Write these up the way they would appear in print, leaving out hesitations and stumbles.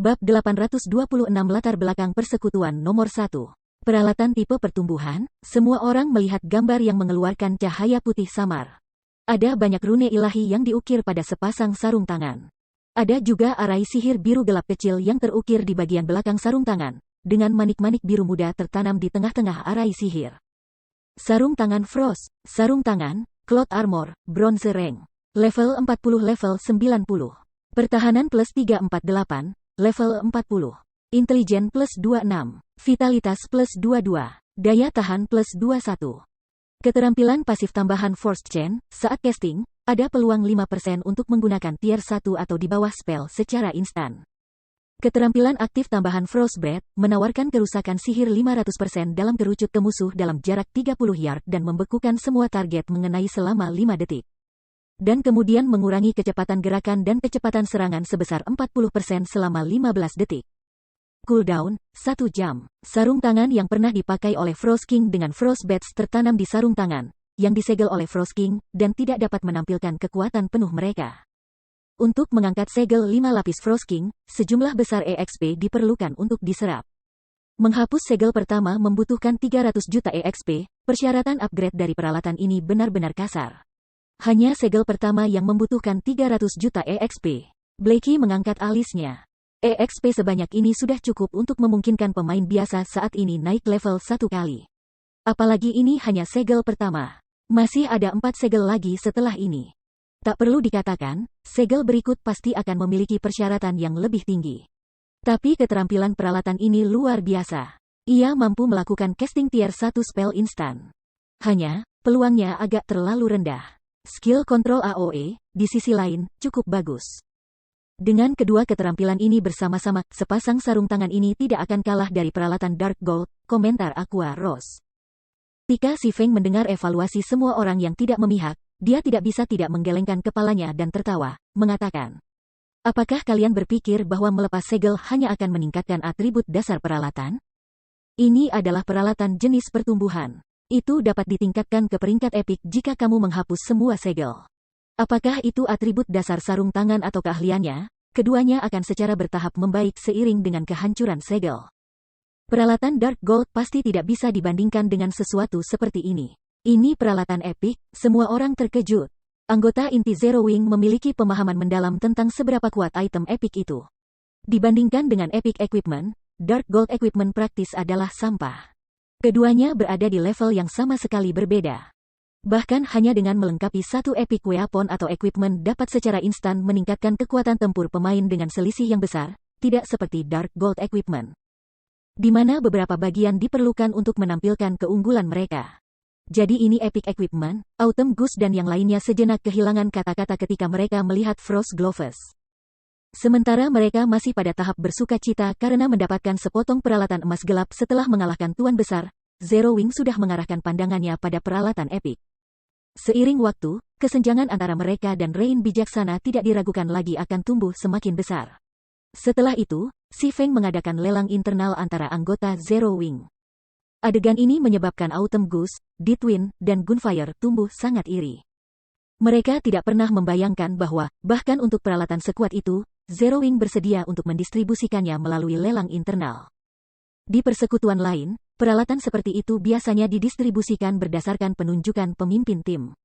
Bab 826 Latar belakang persekutuan nomor 1. Peralatan tipe pertumbuhan, semua orang melihat gambar yang mengeluarkan cahaya putih samar. Ada banyak rune ilahi yang diukir pada sepasang sarung tangan. Ada juga arai sihir biru gelap kecil yang terukir di bagian belakang sarung tangan, dengan manik-manik biru muda tertanam di tengah-tengah arai sihir. Sarung tangan Frost, sarung tangan, Cloth Armor, Bronze Rank. Level 40 level 90. Pertahanan plus 348. Level 40. Intelijen plus 26. Vitalitas plus 22. Daya tahan plus 21. Keterampilan pasif tambahan Force Chain, saat casting, ada peluang 5% untuk menggunakan tier 1 atau di bawah spell secara instan. Keterampilan aktif tambahan Frostbreath, menawarkan kerusakan sihir 500% dalam kerucut ke musuh dalam jarak 30 yard dan membekukan semua target mengenai selama 5 detik. Dan kemudian mengurangi kecepatan gerakan dan kecepatan serangan sebesar 40% selama 15 detik. Cooldown, 1 jam. Sarung tangan yang pernah dipakai oleh Frost King dengan Frost Bats tertanam di sarung tangan, yang disegel oleh Frost King, dan tidak dapat menampilkan kekuatan penuh mereka. Untuk mengangkat segel 5 lapis Frost King, sejumlah besar EXP diperlukan untuk diserap. Menghapus segel pertama membutuhkan 300 juta EXP, persyaratan upgrade dari peralatan ini benar-benar kasar. Hanya segel pertama yang membutuhkan 300 juta EXP. Blakey mengangkat alisnya. EXP sebanyak ini sudah cukup untuk memungkinkan pemain biasa saat ini naik level 1 kali. Apalagi ini hanya segel pertama. Masih ada 4 segel lagi setelah ini. Tak perlu dikatakan, segel berikut pasti akan memiliki persyaratan yang lebih tinggi. Tapi keterampilan peralatan ini luar biasa. Ia mampu melakukan casting tier 1 spell instan. Hanya, peluangnya agak terlalu rendah. Skill kontrol AOE, di sisi lain, cukup bagus. Dengan kedua keterampilan ini bersama-sama, sepasang sarung tangan ini tidak akan kalah dari peralatan Dark Gold, komentar Aqua Rose. Ketika Si Feng mendengar evaluasi semua orang yang tidak memihak, dia tidak bisa tidak menggelengkan kepalanya dan tertawa, mengatakan, "Apakah kalian berpikir bahwa melepas segel hanya akan meningkatkan atribut dasar peralatan? Ini adalah peralatan jenis pertumbuhan. Itu dapat ditingkatkan ke peringkat epik jika kamu menghapus semua segel. Apakah itu atribut dasar sarung tangan atau keahliannya? Keduanya akan secara bertahap membaik seiring dengan kehancuran segel. Peralatan Dark Gold pasti tidak bisa dibandingkan dengan sesuatu seperti ini. Ini peralatan epik, semua orang terkejut. Anggota inti Zero Wing memiliki pemahaman mendalam tentang seberapa kuat item epik itu. Dibandingkan dengan epic equipment, Dark Gold equipment praktis adalah sampah. Keduanya berada di level yang sama sekali berbeda. Bahkan hanya dengan melengkapi satu epic weapon atau equipment dapat secara instan meningkatkan kekuatan tempur pemain dengan selisih yang besar, tidak seperti Dark Gold equipment, di mana beberapa bagian diperlukan untuk menampilkan keunggulan mereka. Jadi ini epic equipment, Autumn Goose dan yang lainnya sejenak kehilangan kata-kata ketika mereka melihat Frost Gloves. Sementara mereka masih pada tahap bersuka cita karena mendapatkan sepotong peralatan emas gelap setelah mengalahkan Tuan Besar, Zero Wing sudah mengarahkan pandangannya pada peralatan epik. Seiring waktu, kesenjangan antara mereka dan Rain Bijaksana tidak diragukan lagi akan tumbuh semakin besar. Setelah itu, Si Feng mengadakan lelang internal antara anggota Zero Wing. Adegan ini menyebabkan Autumn Goose, Ditwin, dan Gunfire tumbuh sangat iri. Mereka tidak pernah membayangkan bahwa, bahkan untuk peralatan sekuat itu, Zero Wing bersedia untuk mendistribusikannya melalui lelang internal. Di persekutuan lain, peralatan seperti itu biasanya didistribusikan berdasarkan penunjukan pemimpin tim.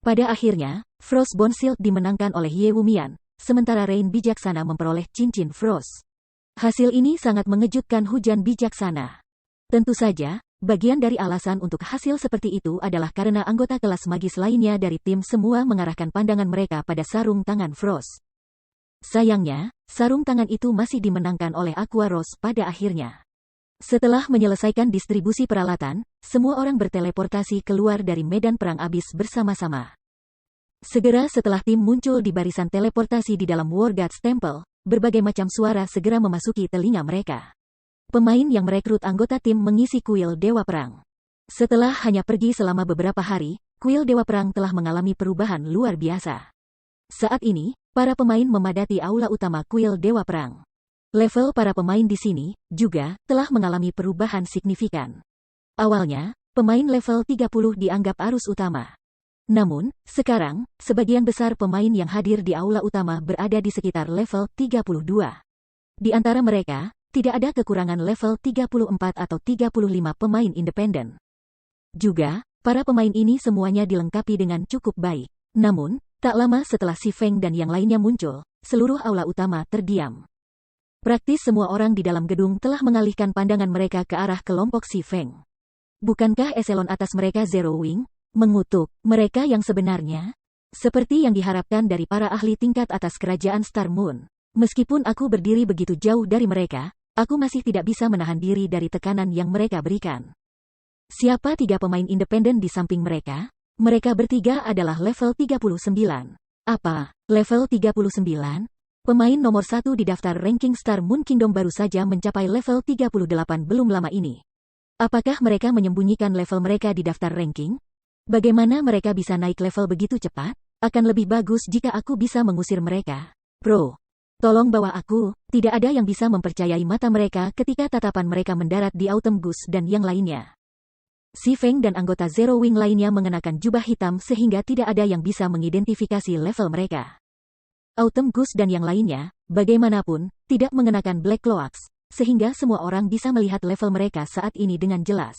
Pada akhirnya, Frostbone Shield dimenangkan oleh Ye Wumian, sementara Rain Bijaksana memperoleh cincin Frost. Hasil ini sangat mengejutkan Hujan Bijaksana. Tentu saja, bagian dari alasan untuk hasil seperti itu adalah karena anggota kelas magis lainnya dari tim semua mengarahkan pandangan mereka pada sarung tangan Frost. Sayangnya, sarung tangan itu masih dimenangkan oleh Aqua Rose pada akhirnya. Setelah menyelesaikan distribusi peralatan, semua orang berteleportasi keluar dari medan perang abis bersama-sama. Segera setelah tim muncul di barisan teleportasi di dalam War Gods Temple, berbagai macam suara segera memasuki telinga mereka. Pemain yang merekrut anggota tim mengisi kuil Dewa Perang. Setelah hanya pergi selama beberapa hari, kuil Dewa Perang telah mengalami perubahan luar biasa. Saat ini, para pemain memadati aula utama kuil Dewa Perang. Level para pemain di sini, juga, telah mengalami perubahan signifikan. Awalnya, pemain level 30 dianggap arus utama. Namun, sekarang, sebagian besar pemain yang hadir di aula utama berada di sekitar level 32. Di antara mereka, tidak ada kekurangan level 34 atau 35 pemain independen. Juga, para pemain ini semuanya dilengkapi dengan cukup baik. Namun, tak lama setelah Si Feng dan yang lainnya muncul, seluruh aula utama terdiam. Praktis semua orang di dalam gedung telah mengalihkan pandangan mereka ke arah kelompok Si Feng. Bukankah eselon atas mereka Zero Wing? Mengutuk mereka yang sebenarnya? Seperti yang diharapkan dari para ahli tingkat atas kerajaan Star Moon. Meskipun aku berdiri begitu jauh dari mereka, aku masih tidak bisa menahan diri dari tekanan yang mereka berikan. Siapa 3 pemain independen di samping mereka? Mereka bertiga adalah level 39. Apa? Level 39? Pemain nomor 1 di daftar ranking Star Moon Kingdom baru saja mencapai level 38 belum lama ini. Apakah mereka menyembunyikan level mereka di daftar ranking? Bagaimana mereka bisa naik level begitu cepat? Akan lebih bagus jika aku bisa mengusir mereka. Bro, tolong bawa aku. Tidak ada yang bisa mempercayai mata mereka ketika tatapan mereka mendarat di Autumn Goose dan yang lainnya. Si Feng dan anggota Zero Wing lainnya mengenakan jubah hitam sehingga tidak ada yang bisa mengidentifikasi level mereka. Autumn Goose dan yang lainnya, bagaimanapun, tidak mengenakan Black Cloaks, sehingga semua orang bisa melihat level mereka saat ini dengan jelas.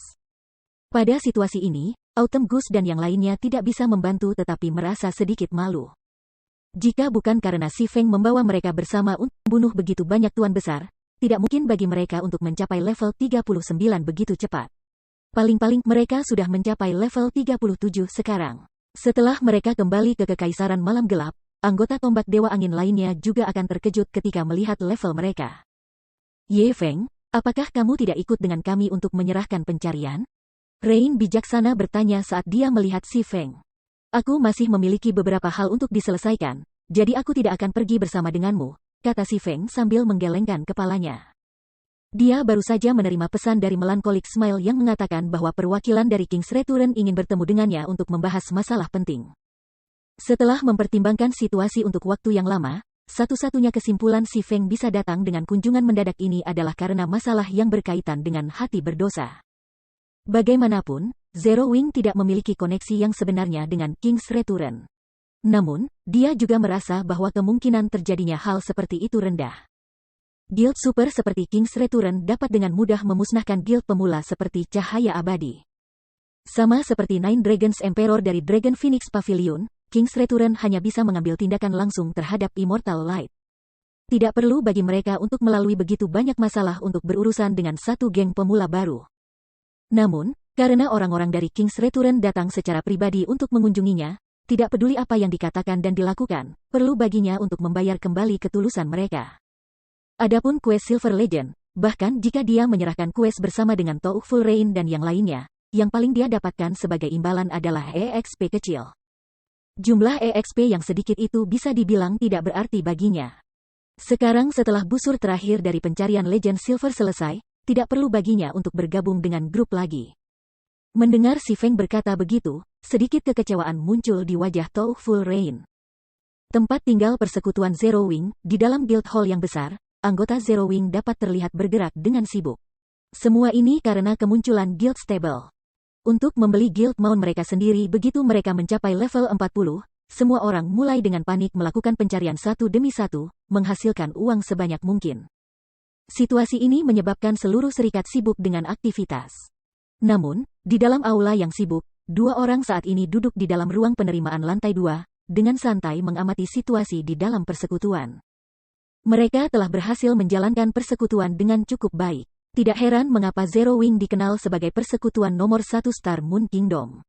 Pada situasi ini, Autumn Goose dan yang lainnya tidak bisa membantu tetapi merasa sedikit malu. Jika bukan karena Si Feng membawa mereka bersama untuk membunuh begitu banyak tuan besar, tidak mungkin bagi mereka untuk mencapai level 39 begitu cepat. Paling-paling mereka sudah mencapai level 37 sekarang. Setelah mereka kembali ke Kekaisaran Malam Gelap, anggota tombak Dewa Angin lainnya juga akan terkejut ketika melihat level mereka. Ye Feng, apakah kamu tidak ikut dengan kami untuk menyerahkan pencarian? Rain bijaksana bertanya saat dia melihat Si Feng. Aku masih memiliki beberapa hal untuk diselesaikan, jadi aku tidak akan pergi bersama denganmu, kata Si Feng sambil menggelengkan kepalanya. Dia baru saja menerima pesan dari Melancholic Smile yang mengatakan bahwa perwakilan dari King's Return ingin bertemu dengannya untuk membahas masalah penting. Setelah mempertimbangkan situasi untuk waktu yang lama, satu-satunya kesimpulan Si Feng bisa datang dengan kunjungan mendadak ini adalah karena masalah yang berkaitan dengan hati berdosa. Bagaimanapun, Zero Wing tidak memiliki koneksi yang sebenarnya dengan King's Return. Namun, dia juga merasa bahwa kemungkinan terjadinya hal seperti itu rendah. Guild super seperti King's Return dapat dengan mudah memusnahkan guild pemula seperti Cahaya Abadi. Sama seperti Nine Dragons Emperor dari Dragon Phoenix Pavilion, King's Return hanya bisa mengambil tindakan langsung terhadap Immortal Light. Tidak perlu bagi mereka untuk melalui begitu banyak masalah untuk berurusan dengan satu geng pemula baru. Namun, karena orang-orang dari King's Return datang secara pribadi untuk mengunjunginya, tidak peduli apa yang dikatakan dan dilakukan, perlu baginya untuk membayar kembali ketulusan mereka. Adapun kues Silver Legend, bahkan jika dia menyerahkan kues bersama dengan Tou Full Rain dan yang lainnya, yang paling dia dapatkan sebagai imbalan adalah EXP kecil. Jumlah EXP yang sedikit itu bisa dibilang tidak berarti baginya. Sekarang setelah busur terakhir dari pencarian Legend Silver selesai, tidak perlu baginya untuk bergabung dengan grup lagi. Mendengar Si Feng berkata begitu, sedikit kekecewaan muncul di wajah Tou Full Rain. Tempat tinggal persekutuan Zero Wing, di dalam guild hall yang besar, anggota Zero Wing dapat terlihat bergerak dengan sibuk. Semua ini karena kemunculan Guild Stable. Untuk membeli Guild Mount mereka sendiri begitu mereka mencapai level 40, semua orang mulai dengan panik melakukan pencarian satu demi satu, menghasilkan uang sebanyak mungkin. Situasi ini menyebabkan seluruh serikat sibuk dengan aktivitas. Namun, di dalam aula yang sibuk, 2 orang saat ini duduk di dalam ruang penerimaan lantai 2, dengan santai mengamati situasi di dalam persekutuan. Mereka telah berhasil menjalankan persekutuan dengan cukup baik. Tidak heran mengapa Zero Wing dikenal sebagai persekutuan nomor 1 Star Moon Kingdom.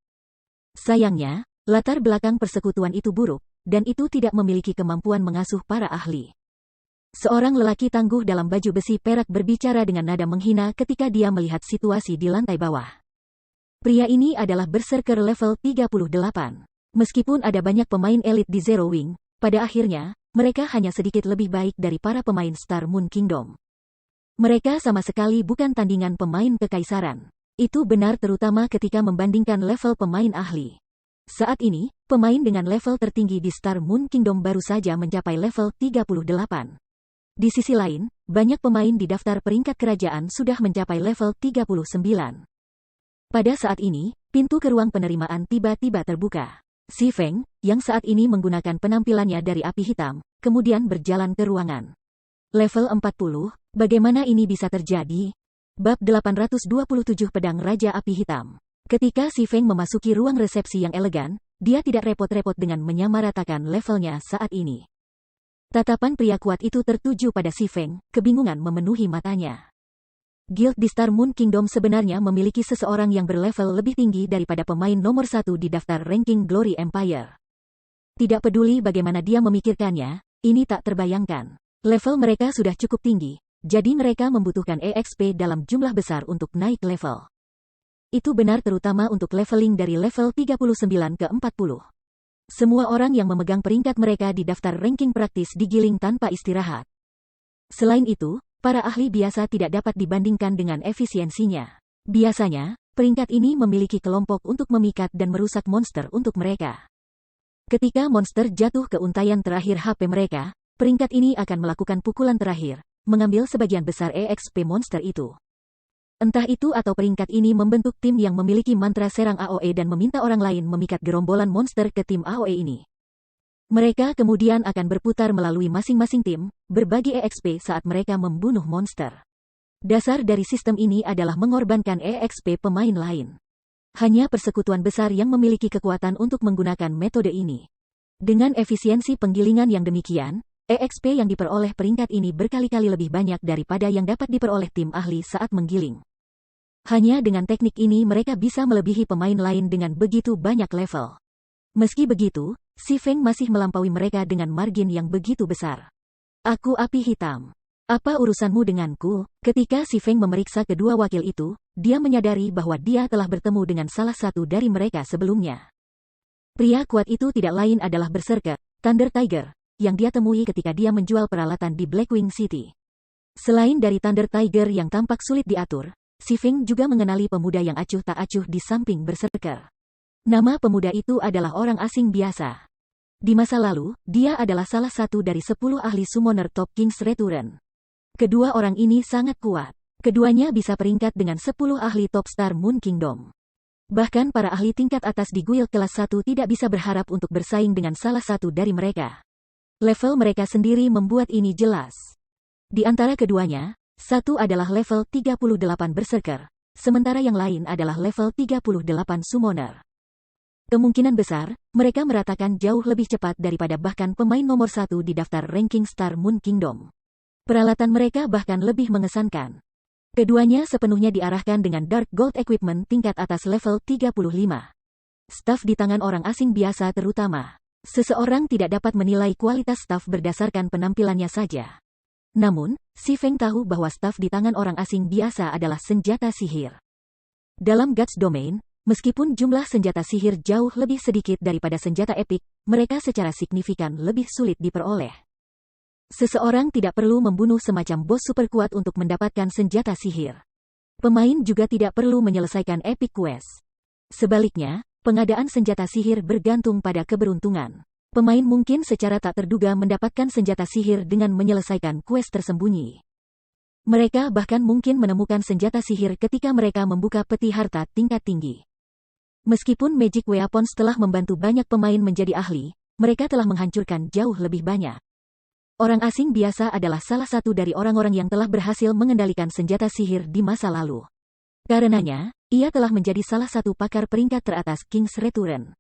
Sayangnya, latar belakang persekutuan itu buruk, dan itu tidak memiliki kemampuan mengasuh para ahli. Seorang lelaki tangguh dalam baju besi perak berbicara dengan nada menghina ketika dia melihat situasi di lantai bawah. Pria ini adalah Berserker level 38. Meskipun ada banyak pemain elit di Zero Wing, pada akhirnya, mereka hanya sedikit lebih baik dari para pemain Star Moon Kingdom. Mereka sama sekali bukan tandingan pemain kekaisaran. Itu benar terutama ketika membandingkan level pemain ahli. Saat ini, pemain dengan level tertinggi di Star Moon Kingdom baru saja mencapai level 38. Di sisi lain, banyak pemain di daftar peringkat kerajaan sudah mencapai level 39. Pada saat ini, pintu ke ruang penerimaan tiba-tiba terbuka. Si Feng, yang saat ini menggunakan penampilannya dari api hitam, kemudian berjalan ke ruangan. Level 40, bagaimana ini bisa terjadi? Bab 827 Pedang Raja Api Hitam. Ketika Si Feng memasuki ruang resepsi yang elegan, dia tidak repot-repot dengan menyamaratakan levelnya saat ini. Tatapan pria kuat itu tertuju pada Si Feng, kebingungan memenuhi matanya. Guild di Star Moon Kingdom sebenarnya memiliki seseorang yang berlevel lebih tinggi daripada pemain nomor 1 di daftar ranking Glory Empire. Tidak peduli bagaimana dia memikirkannya, ini tak terbayangkan. Level mereka sudah cukup tinggi, jadi mereka membutuhkan EXP dalam jumlah besar untuk naik level. Itu benar terutama untuk leveling dari level 39 ke 40. Semua orang yang memegang peringkat mereka di daftar ranking praktis digiling tanpa istirahat. Selain itu, para ahli biasa tidak dapat dibandingkan dengan efisiensinya. Biasanya, peringkat ini memiliki kelompok untuk memikat dan merusak monster untuk mereka. Ketika monster jatuh ke untayan terakhir HP mereka, peringkat ini akan melakukan pukulan terakhir, mengambil sebagian besar EXP monster itu. Entah itu atau peringkat ini membentuk tim yang memiliki mantra serang AOE dan meminta orang lain memikat gerombolan monster ke tim AOE ini. Mereka kemudian akan berputar melalui masing-masing tim, berbagi EXP saat mereka membunuh monster. Dasar dari sistem ini adalah mengorbankan EXP pemain lain. Hanya persekutuan besar yang memiliki kekuatan untuk menggunakan metode ini. Dengan efisiensi penggilingan yang demikian, EXP yang diperoleh peringkat ini berkali-kali lebih banyak daripada yang dapat diperoleh tim ahli saat menggiling. Hanya dengan teknik ini mereka bisa melebihi pemain lain dengan begitu banyak level. Meski begitu, Si Feng masih melampaui mereka dengan margin yang begitu besar. Aku api hitam. Apa urusanmu denganku? Ketika Si Feng memeriksa kedua wakil itu, dia menyadari bahwa dia telah bertemu dengan salah satu dari mereka sebelumnya. Pria kuat itu tidak lain adalah Berserker, Thunder Tiger, yang dia temui ketika dia menjual peralatan di Blackwing City. Selain dari Thunder Tiger yang tampak sulit diatur, Si Feng juga mengenali pemuda yang acuh tak acuh di samping Berserker. Nama pemuda itu adalah orang asing biasa. Di masa lalu, dia adalah salah satu dari 10 ahli summoner top King's Return. Kedua orang ini sangat kuat. Keduanya bisa peringkat dengan 10 ahli top Star Moon Kingdom. Bahkan para ahli tingkat atas di guild kelas 1 tidak bisa berharap untuk bersaing dengan salah satu dari mereka. Level mereka sendiri membuat ini jelas. Di antara keduanya, satu adalah level 38 Berserker, sementara yang lain adalah level 38 Summoner. Kemungkinan besar, mereka meratakan jauh lebih cepat daripada bahkan pemain nomor 1 di daftar ranking Star Moon Kingdom. Peralatan mereka bahkan lebih mengesankan. Keduanya sepenuhnya diarahkan dengan Dark Gold Equipment tingkat atas level 35. Staf di tangan orang asing biasa terutama. Seseorang tidak dapat menilai kualitas staf berdasarkan penampilannya saja. Namun, Si Feng tahu bahwa staf di tangan orang asing biasa adalah senjata sihir. Dalam Guts Domain, meskipun jumlah senjata sihir jauh lebih sedikit daripada senjata epik, mereka secara signifikan lebih sulit diperoleh. Seseorang tidak perlu membunuh semacam bos super kuat untuk mendapatkan senjata sihir. Pemain juga tidak perlu menyelesaikan epic quest. Sebaliknya, pengadaan senjata sihir bergantung pada keberuntungan. Pemain mungkin secara tak terduga mendapatkan senjata sihir dengan menyelesaikan quest tersembunyi. Mereka bahkan mungkin menemukan senjata sihir ketika mereka membuka peti harta tingkat tinggi. Meskipun Magic Weapons telah membantu banyak pemain menjadi ahli, mereka telah menghancurkan jauh lebih banyak. Orang asing biasa adalah salah satu dari orang-orang yang telah berhasil mengendalikan senjata sihir di masa lalu. Karenanya, ia telah menjadi salah satu pakar peringkat teratas King's Return.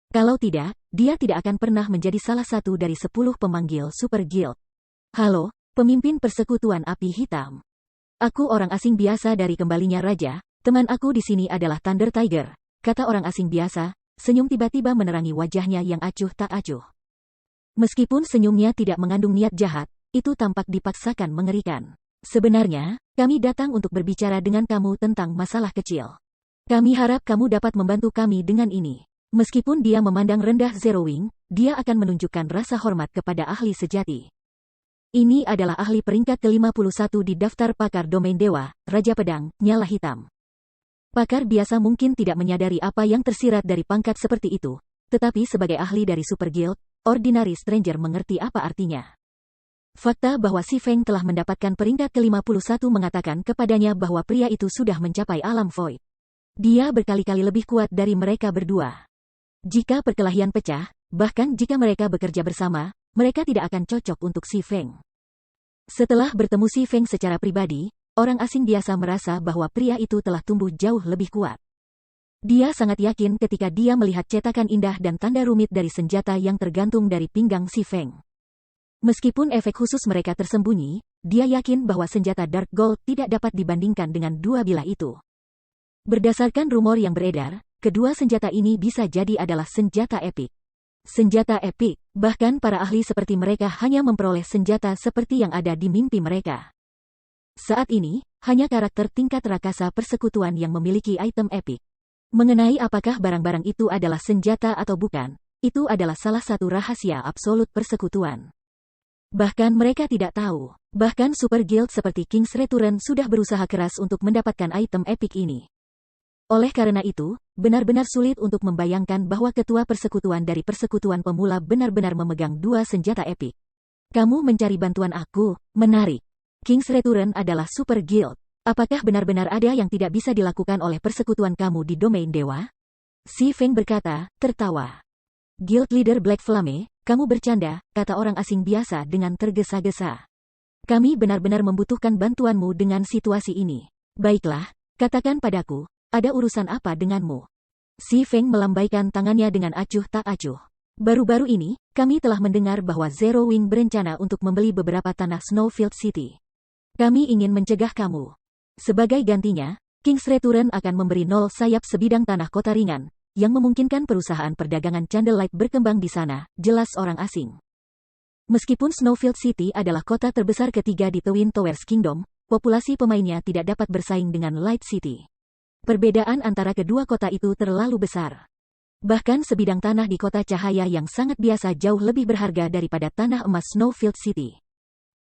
Kalau tidak, dia tidak akan pernah menjadi salah satu dari 10 pemanggil Super Guild. Halo, pemimpin persekutuan api hitam. Aku orang asing biasa dari kembalinya raja, teman aku di sini adalah Thunder Tiger, kata orang asing biasa, senyum tiba-tiba menerangi wajahnya yang acuh tak acuh. Meskipun senyumnya tidak mengandung niat jahat, itu tampak dipaksakan mengerikan. Sebenarnya, kami datang untuk berbicara dengan kamu tentang masalah kecil. Kami harap kamu dapat membantu kami dengan ini. Meskipun dia memandang rendah Zero Wing, dia akan menunjukkan rasa hormat kepada ahli sejati. Ini adalah ahli peringkat ke-51 di daftar pakar domain dewa, Raja Pedang, Nyala Hitam. Pakar biasa mungkin tidak menyadari apa yang tersirat dari pangkat seperti itu, tetapi sebagai ahli dari Super Guild, Ordinary Stranger mengerti apa artinya. Fakta bahwa Si Feng telah mendapatkan peringkat ke-51 mengatakan kepadanya bahwa pria itu sudah mencapai alam void. Dia berkali-kali lebih kuat dari mereka berdua. Jika perkelahian pecah, bahkan jika mereka bekerja bersama, mereka tidak akan cocok untuk Si Feng. Setelah bertemu Si Feng secara pribadi, orang asing biasa merasa bahwa pria itu telah tumbuh jauh lebih kuat. Dia sangat yakin ketika dia melihat cetakan indah dan tanda rumit dari senjata yang tergantung dari pinggang Si Feng. Meskipun efek khusus mereka tersembunyi, dia yakin bahwa senjata Dark Gold tidak dapat dibandingkan dengan dua bilah itu. Berdasarkan rumor yang beredar, kedua senjata ini bisa jadi adalah senjata epik. Senjata epik, bahkan para ahli seperti mereka hanya memperoleh senjata seperti yang ada di mimpi mereka. Saat ini, hanya karakter tingkat rakasa persekutuan yang memiliki item epik. Mengenai apakah barang-barang itu adalah senjata atau bukan, itu adalah salah satu rahasia absolut persekutuan. Bahkan mereka tidak tahu. Bahkan Super Guild seperti King's Return sudah berusaha keras untuk mendapatkan item epik ini. Oleh karena itu, benar-benar sulit untuk membayangkan bahwa ketua persekutuan dari persekutuan pemula benar-benar memegang dua senjata epik. Kamu mencari bantuan aku, menarik. King's Return adalah Super Guild. Apakah benar-benar ada yang tidak bisa dilakukan oleh persekutuan kamu di domain dewa? Si Feng berkata, tertawa. Guild Leader Black Flame, kamu bercanda, kata orang asing biasa dengan tergesa-gesa. Kami benar-benar membutuhkan bantuanmu dengan situasi ini. Baiklah, katakan padaku, ada urusan apa denganmu? Si Feng melambaikan tangannya dengan acuh tak acuh. Baru-baru ini, kami telah mendengar bahwa Zero Wing berencana untuk membeli beberapa tanah Snowfield City. Kami ingin mencegah kamu. Sebagai gantinya, King's Return akan memberi 0 sayap sebidang tanah kota ringan, yang memungkinkan perusahaan perdagangan Candlelight berkembang di sana, jelas orang asing. Meskipun Snowfield City adalah kota terbesar ketiga di Twin Towers Kingdom, populasi pemainnya tidak dapat bersaing dengan Light City. Perbedaan antara kedua kota itu terlalu besar. Bahkan sebidang tanah di kota cahaya yang sangat biasa jauh lebih berharga daripada tanah emas Snowfield City.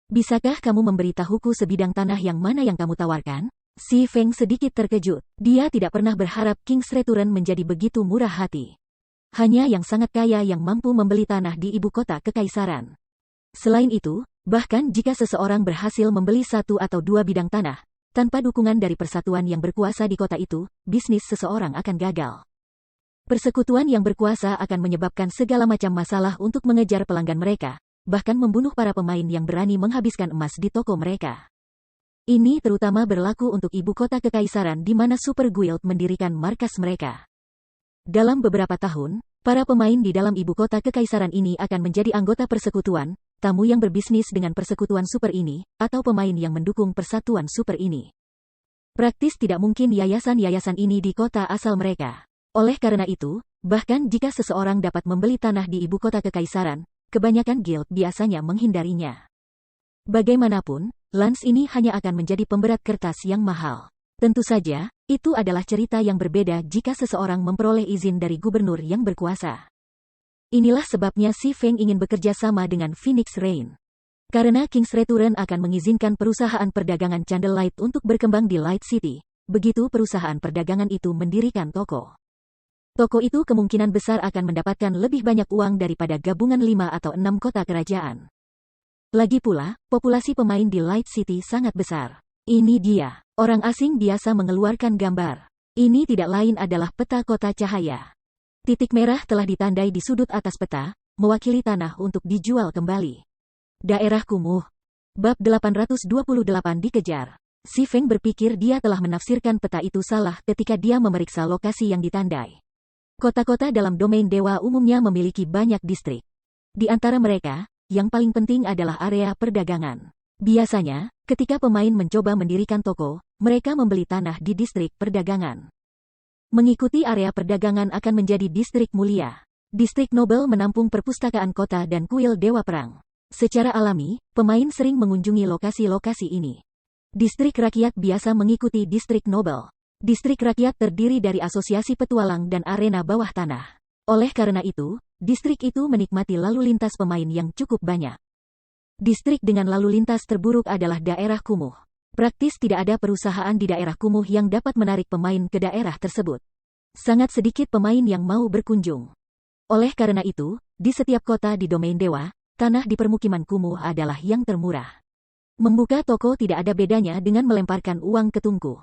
Bisakah kamu memberitahuku sebidang tanah yang mana yang kamu tawarkan? Si Feng sedikit terkejut. Dia tidak pernah berharap King's Return menjadi begitu murah hati. Hanya yang sangat kaya yang mampu membeli tanah di ibu kota kekaisaran. Selain itu, bahkan jika seseorang berhasil membeli 1 atau 2 bidang tanah, tanpa dukungan dari persatuan yang berkuasa di kota itu, bisnis seseorang akan gagal. Persekutuan yang berkuasa akan menyebabkan segala macam masalah untuk mengejar pelanggan mereka, bahkan membunuh para pemain yang berani menghabiskan emas di toko mereka. Ini terutama berlaku untuk ibu kota kekaisaran di mana Super Guild mendirikan markas mereka. Dalam beberapa tahun, para pemain di dalam ibu kota kekaisaran ini akan menjadi anggota persekutuan, tamu yang berbisnis dengan persekutuan super ini, atau pemain yang mendukung persatuan super ini. Praktis tidak mungkin yayasan-yayasan ini di kota asal mereka. Oleh karena itu, bahkan jika seseorang dapat membeli tanah di ibu kota kekaisaran, kebanyakan guild biasanya menghindarinya. Bagaimanapun, lans ini hanya akan menjadi pemberat kertas yang mahal. Tentu saja, itu adalah cerita yang berbeda jika seseorang memperoleh izin dari gubernur yang berkuasa. Inilah sebabnya Si Feng ingin bekerja sama dengan Phoenix Rain. Karena King's Return akan mengizinkan perusahaan perdagangan Candlelight untuk berkembang di Light City, begitu perusahaan perdagangan itu mendirikan toko. Toko itu kemungkinan besar akan mendapatkan lebih banyak uang daripada gabungan 5 atau 6 kota kerajaan. Lagi pula, populasi pemain di Light City sangat besar. Ini dia. Orang asing biasa mengeluarkan gambar. Ini tidak lain adalah peta kota cahaya. Titik merah telah ditandai di sudut atas peta, mewakili tanah untuk dijual kembali. Daerah kumuh. Bab 828 dikejar. Si Feng berpikir dia telah menafsirkan peta itu salah ketika dia memeriksa lokasi yang ditandai. Kota-kota dalam domain dewa umumnya memiliki banyak distrik. Di antara mereka, yang paling penting adalah area perdagangan. Biasanya, ketika pemain mencoba mendirikan toko, mereka membeli tanah di distrik perdagangan. Mengikuti area perdagangan akan menjadi distrik mulia. Distrik nobel menampung perpustakaan kota dan kuil dewa perang. Secara alami, pemain sering mengunjungi lokasi-lokasi ini. Distrik rakyat biasa mengikuti distrik nobel. Distrik rakyat terdiri dari asosiasi petualang dan arena bawah tanah. Oleh karena itu, distrik itu menikmati lalu lintas pemain yang cukup banyak. Distrik dengan lalu lintas terburuk adalah daerah kumuh. Praktis tidak ada perusahaan di daerah kumuh yang dapat menarik pemain ke daerah tersebut. Sangat sedikit pemain yang mau berkunjung. Oleh karena itu, di setiap kota di domain dewa, tanah di permukiman kumuh adalah yang termurah. Membuka toko tidak ada bedanya dengan melemparkan uang ke tungku.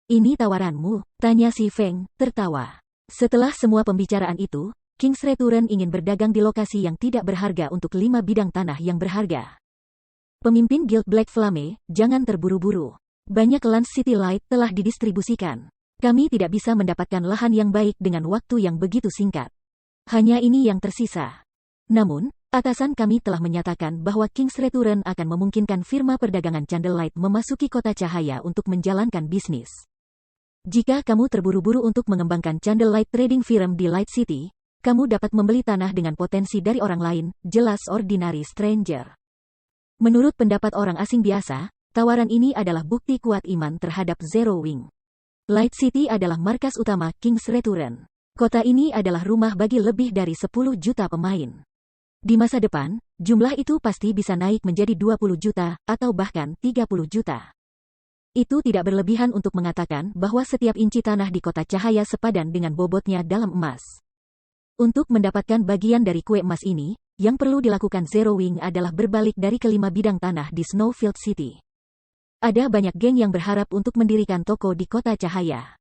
Ini tawaranmu? Tanya Si Feng, tertawa. Setelah semua pembicaraan itu, King's Return ingin berdagang di lokasi yang tidak berharga untuk 5 bidang tanah yang berharga. Pemimpin Guild Black Flame, jangan terburu-buru. Banyak Lance City Light telah didistribusikan. Kami tidak bisa mendapatkan lahan yang baik dengan waktu yang begitu singkat. Hanya ini yang tersisa. Namun, atasan kami telah menyatakan bahwa King's Return akan memungkinkan firma perdagangan Candlelight memasuki kota cahaya untuk menjalankan bisnis. Jika kamu terburu-buru untuk mengembangkan Candlelight Trading Firm di Light City, kamu dapat membeli tanah dengan potensi dari orang lain, jelas Ordinary Stranger. Menurut pendapat orang asing biasa, tawaran ini adalah bukti kuat iman terhadap Zero Wing. Light City adalah markas utama King's Return. Kota ini adalah rumah bagi lebih dari 10 juta pemain. Di masa depan, jumlah itu pasti bisa naik menjadi 20 juta, atau bahkan 30 juta. Itu tidak berlebihan untuk mengatakan bahwa setiap inci tanah di kota cahaya sepadan dengan bobotnya dalam emas. Untuk mendapatkan bagian dari kue emas ini, yang perlu dilakukan Zero Wing adalah berbalik dari kelima bidang tanah di Snowfield City. Ada banyak geng yang berharap untuk mendirikan toko di kota cahaya.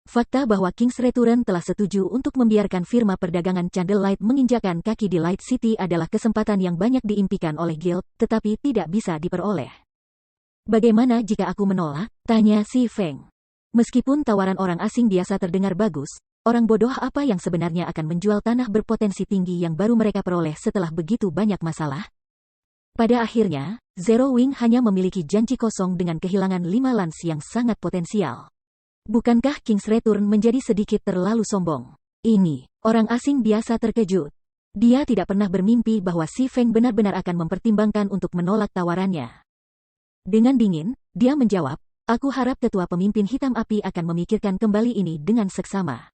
Fakta bahwa King's Return telah setuju untuk membiarkan firma perdagangan Candlelight menginjakan kaki di Light City adalah kesempatan yang banyak diimpikan oleh Guild, tetapi tidak bisa diperoleh. Bagaimana jika aku menolak? Tanya si Feng. Meskipun tawaran orang asing biasa terdengar bagus, orang bodoh apa yang sebenarnya akan menjual tanah berpotensi tinggi yang baru mereka peroleh setelah begitu banyak masalah? Pada akhirnya, Zero Wing hanya memiliki janji kosong dengan kehilangan 5 lans yang sangat potensial. Bukankah King's Return menjadi sedikit terlalu sombong? Ini, orang asing biasa terkejut. Dia tidak pernah bermimpi bahwa si Feng benar-benar akan mempertimbangkan untuk menolak tawarannya. Dengan dingin, dia menjawab, aku harap ketua pemimpin hitam api akan memikirkan kembali ini dengan seksama.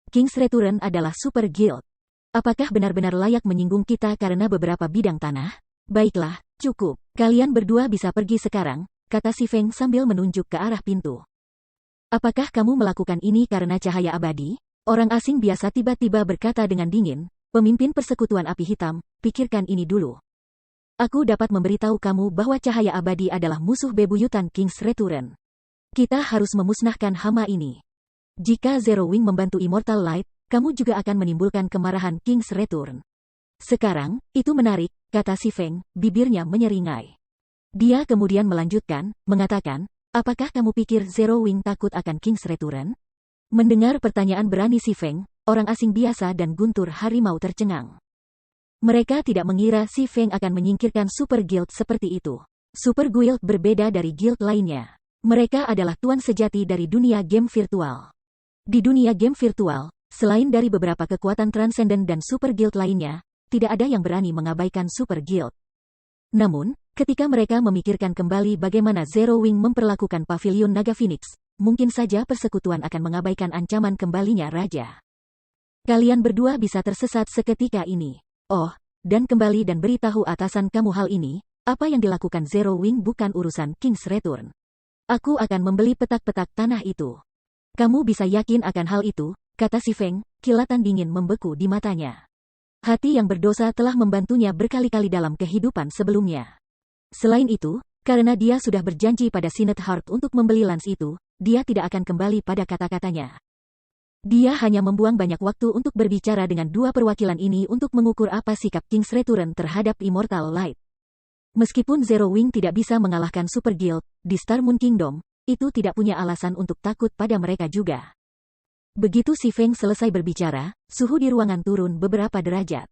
King's Return adalah super guild. Apakah benar-benar layak menyinggung kita karena beberapa bidang tanah? Baiklah, cukup. Kalian berdua bisa pergi sekarang, kata si Feng sambil menunjuk ke arah pintu. Apakah kamu melakukan ini karena cahaya abadi? Orang asing biasa tiba-tiba berkata dengan dingin, pemimpin persekutuan api hitam, pikirkan ini dulu. Aku dapat memberitahu kamu bahwa cahaya abadi adalah musuh bebuyutan King's Return. Kita harus memusnahkan hama ini. Jika Zero Wing membantu Immortal Light, kamu juga akan menimbulkan kemarahan King's Return. Sekarang, itu menarik, kata si Feng, bibirnya menyeringai. Dia kemudian melanjutkan, mengatakan, apakah kamu pikir Zero Wing takut akan King's Return? Mendengar pertanyaan berani si Feng, orang asing biasa dan guntur harimau tercengang. Mereka tidak mengira si Feng akan menyingkirkan Super Guild seperti itu. Super Guild berbeda dari guild lainnya. Mereka adalah tuan sejati dari dunia game virtual. Di dunia game virtual, selain dari beberapa kekuatan transenden dan Super Guild lainnya, tidak ada yang berani mengabaikan Super Guild. Namun, ketika mereka memikirkan kembali bagaimana Zero Wing memperlakukan Pavilion Naga Phoenix, mungkin saja persekutuan akan mengabaikan ancaman kembalinya raja. Kalian berdua bisa tersesat seketika ini. Oh, dan kembali dan beritahu atasan kamu hal ini, apa yang dilakukan Zero Wing bukan urusan King's Return. Aku akan membeli petak-petak tanah itu. Kamu bisa yakin akan hal itu, kata si Feng, kilatan dingin membeku di matanya. Hati yang berdosa telah membantunya berkali-kali dalam kehidupan sebelumnya. Selain itu, karena dia sudah berjanji pada Sinet Heart untuk membeli lans itu, dia tidak akan kembali pada kata-katanya. Dia hanya membuang banyak waktu untuk berbicara dengan dua perwakilan ini untuk mengukur apa sikap King's Return terhadap Immortal Light. Meskipun Zero Wing tidak bisa mengalahkan Super Guild di Star Moon Kingdom, itu tidak punya alasan untuk takut pada mereka juga. Begitu si Feng selesai berbicara, suhu di ruangan turun beberapa derajat.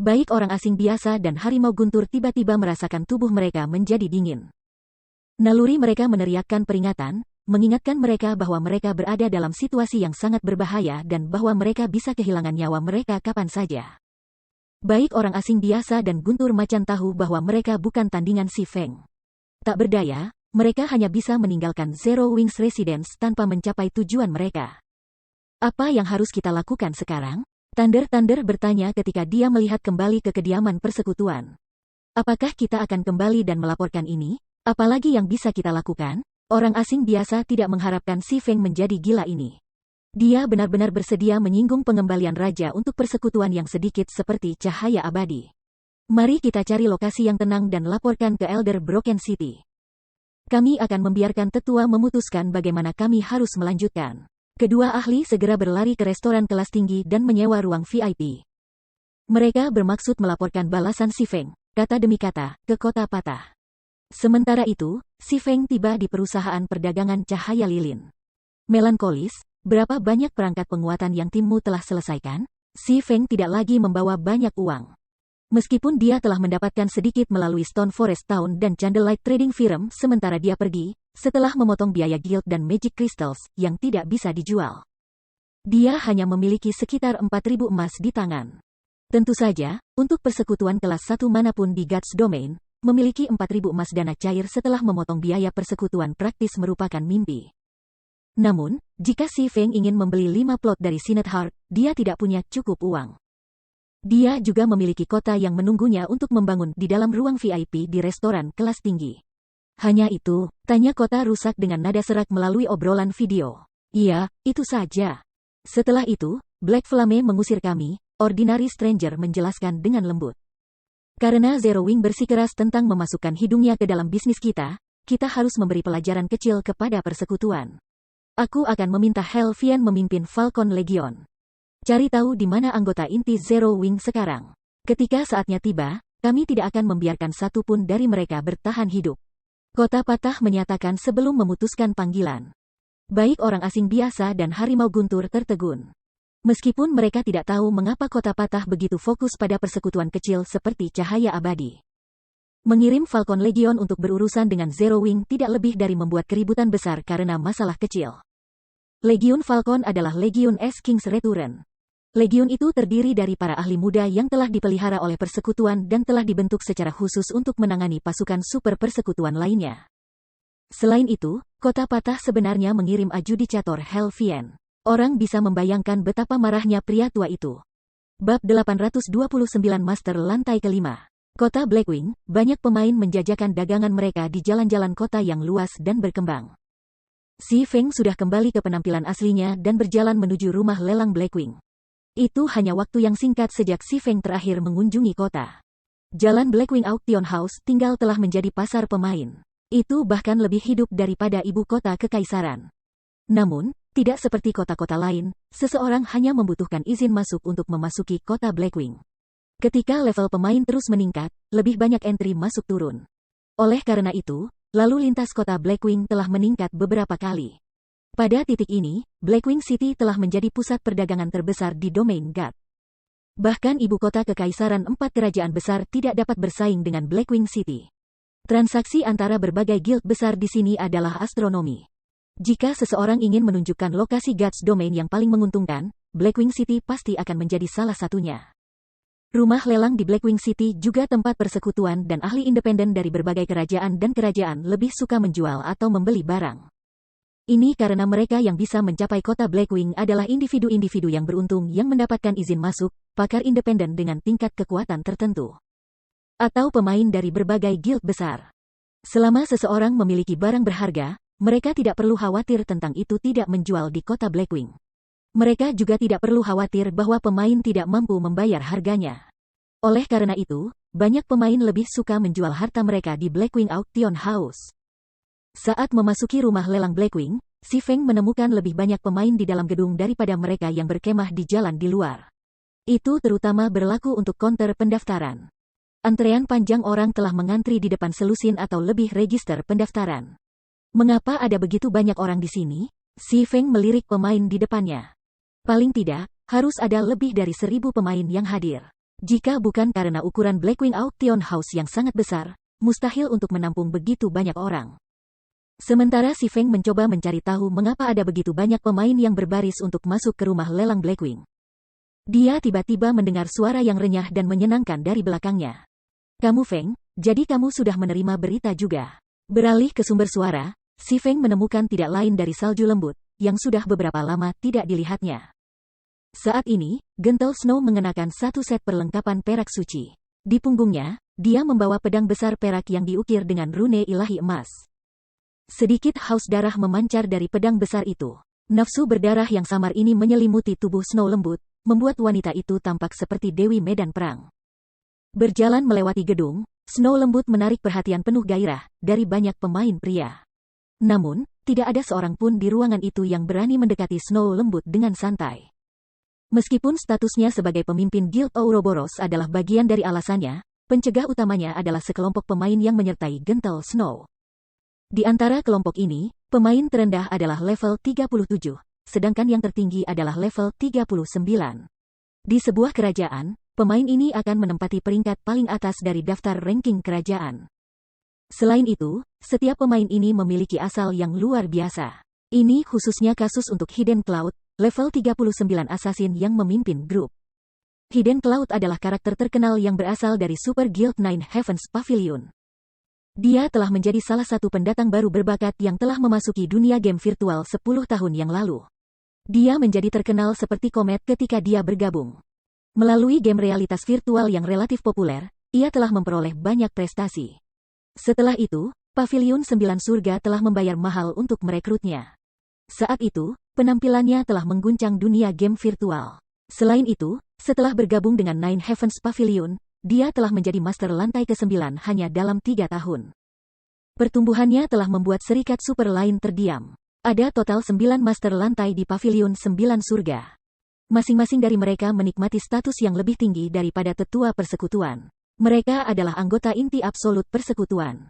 Baik orang asing biasa dan harimau guntur tiba-tiba merasakan tubuh mereka menjadi dingin. Naluri mereka meneriakkan peringatan, mengingatkan mereka bahwa mereka berada dalam situasi yang sangat berbahaya dan bahwa mereka bisa kehilangan nyawa mereka kapan saja. Baik orang asing biasa dan guntur macan tahu bahwa mereka bukan tandingan si Feng. Tak berdaya, mereka hanya bisa meninggalkan Zero Wings Residence tanpa mencapai tujuan mereka. Apa yang harus kita lakukan sekarang? Thunder bertanya ketika dia melihat kembali ke kediaman persekutuan. Apakah kita akan kembali dan melaporkan ini? Apalagi yang bisa kita lakukan? Orang asing biasa tidak mengharapkan si Feng menjadi gila ini. Dia benar-benar bersedia menyinggung pengembalian raja untuk persekutuan yang sedikit seperti cahaya abadi. Mari kita cari lokasi yang tenang dan laporkan ke Elder Broken City. Kami akan membiarkan tetua memutuskan bagaimana kami harus melanjutkan. Kedua ahli segera berlari ke restoran kelas tinggi dan menyewa ruang VIP. Mereka bermaksud melaporkan balasan si Feng, kata demi kata, ke kota patah. Sementara itu, Si Feng tiba di perusahaan perdagangan cahaya lilin. Melankolis, berapa banyak perangkat penguatan yang timmu telah selesaikan? Si Feng tidak lagi membawa banyak uang. Meskipun dia telah mendapatkan sedikit melalui Stone Forest Town dan Candlelight Trading Firm sementara dia pergi, setelah memotong biaya guild dan magic crystals yang tidak bisa dijual. Dia hanya memiliki sekitar 4.000 emas di tangan. Tentu saja, untuk persekutuan kelas 1 manapun di God's Domain, memiliki 4.000 emas dana cair setelah memotong biaya persekutuan praktis merupakan mimpi. Namun, jika Si Feng ingin membeli 5 plot dari Sinet Heart, dia tidak punya cukup uang. Dia juga memiliki kota yang menunggunya untuk membangun di dalam ruang VIP di restoran kelas tinggi. Hanya itu, tanya kota rusak dengan nada serak melalui obrolan video. Iya, itu saja. Setelah itu, Black Flame mengusir kami, Ordinary Stranger menjelaskan dengan lembut. Karena Zero Wing bersikeras tentang memasukkan hidungnya ke dalam bisnis kita harus memberi pelajaran kecil kepada persekutuan. Aku akan meminta Helvian memimpin Falcon Legion. Cari tahu di mana anggota inti Zero Wing sekarang. Ketika saatnya tiba, kami tidak akan membiarkan satu pun dari mereka bertahan hidup. Kota Patah menyatakan sebelum memutuskan panggilan. Baik orang asing biasa dan harimau guntur tertegun. Meskipun mereka tidak tahu mengapa Kota Patah begitu fokus pada persekutuan kecil seperti cahaya abadi. Mengirim Falcon Legion untuk berurusan dengan Zero Wing tidak lebih dari membuat keributan besar karena masalah kecil. Legiun Falcon adalah Legiun S King's Return. Legiun itu terdiri dari para ahli muda yang telah dipelihara oleh persekutuan dan telah dibentuk secara khusus untuk menangani pasukan super persekutuan lainnya. Selain itu, Kota Patah sebenarnya mengirim adjudicator Helvian. Orang bisa membayangkan betapa marahnya pria tua itu. Bab 829 Master Lantai Kelima. Kota Blackwing, banyak pemain menjajakan dagangan mereka di jalan-jalan kota yang luas dan berkembang. Si Feng sudah kembali ke penampilan aslinya dan berjalan menuju rumah lelang Blackwing. Itu hanya waktu yang singkat sejak Si Feng terakhir mengunjungi kota. Jalan Blackwing Auction House tinggal telah menjadi pasar pemain. Itu bahkan lebih hidup daripada ibu kota kekaisaran. Namun, tidak seperti kota-kota lain, seseorang hanya membutuhkan izin masuk untuk memasuki kota Blackwing. Ketika level pemain terus meningkat, lebih banyak entry masuk turun. Oleh karena itu, lalu lintas kota Blackwing telah meningkat beberapa kali. Pada titik ini, Blackwing City telah menjadi pusat perdagangan terbesar di domain God. Bahkan ibu kota kekaisaran 4 kerajaan besar tidak dapat bersaing dengan Blackwing City. Transaksi antara berbagai guild besar di sini adalah astronomi. Jika seseorang ingin menunjukkan lokasi God's Domain yang paling menguntungkan, Blackwing City pasti akan menjadi salah satunya. Rumah lelang di Blackwing City juga tempat persekutuan dan ahli independen dari berbagai kerajaan dan kerajaan lebih suka menjual atau membeli barang. Ini karena mereka yang bisa mencapai kota Blackwing adalah individu-individu yang beruntung yang mendapatkan izin masuk, pakar independen dengan tingkat kekuatan tertentu. Atau pemain dari berbagai guild besar. Selama seseorang memiliki barang berharga, mereka tidak perlu khawatir tentang itu tidak menjual di kota Blackwing. Mereka juga tidak perlu khawatir bahwa pemain tidak mampu membayar harganya. Oleh karena itu, banyak pemain lebih suka menjual harta mereka di Blackwing Auction House. Saat memasuki rumah lelang Blackwing, Si Feng menemukan lebih banyak pemain di dalam gedung daripada mereka yang berkemah di jalan di luar. Itu terutama berlaku untuk konter pendaftaran. Antrean panjang orang telah mengantri di depan selusin atau lebih register pendaftaran. Mengapa ada begitu banyak orang di sini? Si Feng melirik pemain di depannya. Paling tidak, harus ada lebih dari 1.000 pemain yang hadir. Jika bukan karena ukuran Blackwing Auction House yang sangat besar, mustahil untuk menampung begitu banyak orang. Sementara Si Feng mencoba mencari tahu mengapa ada begitu banyak pemain yang berbaris untuk masuk ke rumah lelang Blackwing. Dia tiba-tiba mendengar suara yang renyah dan menyenangkan dari belakangnya. Kamu Feng, jadi kamu sudah menerima berita juga. Beralih ke sumber suara, Si Feng menemukan tidak lain dari salju lembut, yang sudah beberapa lama tidak dilihatnya. Saat ini, Gentle Snow mengenakan satu set perlengkapan perak suci. Di punggungnya, dia membawa pedang besar perak yang diukir dengan rune ilahi emas. Sedikit haus darah memancar dari pedang besar itu. Nafsu berdarah yang samar ini menyelimuti tubuh Snow lembut, membuat wanita itu tampak seperti dewi medan perang. Berjalan melewati gedung, Snow lembut menarik perhatian penuh gairah dari banyak pemain pria. Namun, tidak ada seorang pun di ruangan itu yang berani mendekati Snow lembut dengan santai. Meskipun statusnya sebagai pemimpin Guild Ouroboros adalah bagian dari alasannya, Pencegah utamanya adalah sekelompok pemain yang menyertai Gentle Snow. Di antara kelompok ini, pemain terendah adalah level 37, sedangkan yang tertinggi adalah level 39. Di sebuah kerajaan, pemain ini akan menempati peringkat paling atas dari daftar ranking kerajaan. Selain itu, setiap pemain ini memiliki asal yang luar biasa. Ini khususnya kasus untuk Hidden Cloud, level 39 assassin yang memimpin grup. Hidden Cloud adalah karakter terkenal yang berasal dari Super Guild Nine Heavens Pavilion. Dia telah menjadi salah satu pendatang baru berbakat yang telah memasuki dunia game virtual 10 tahun yang lalu. Dia menjadi terkenal seperti komet ketika dia bergabung. Melalui game realitas virtual yang relatif populer, ia telah memperoleh banyak prestasi. Setelah itu, Pavilion 9 Surga telah membayar mahal untuk merekrutnya. Saat itu, penampilannya telah mengguncang dunia game virtual. Selain itu, setelah bergabung dengan Nine Heavens Pavilion, dia telah menjadi master lantai ke-9 hanya dalam 3 tahun. Pertumbuhannya telah membuat serikat super lain terdiam. Ada total 9 master lantai di Pavilion 9 Surga. Masing-masing dari mereka menikmati status yang lebih tinggi daripada tetua persekutuan. Mereka adalah anggota inti absolut persekutuan.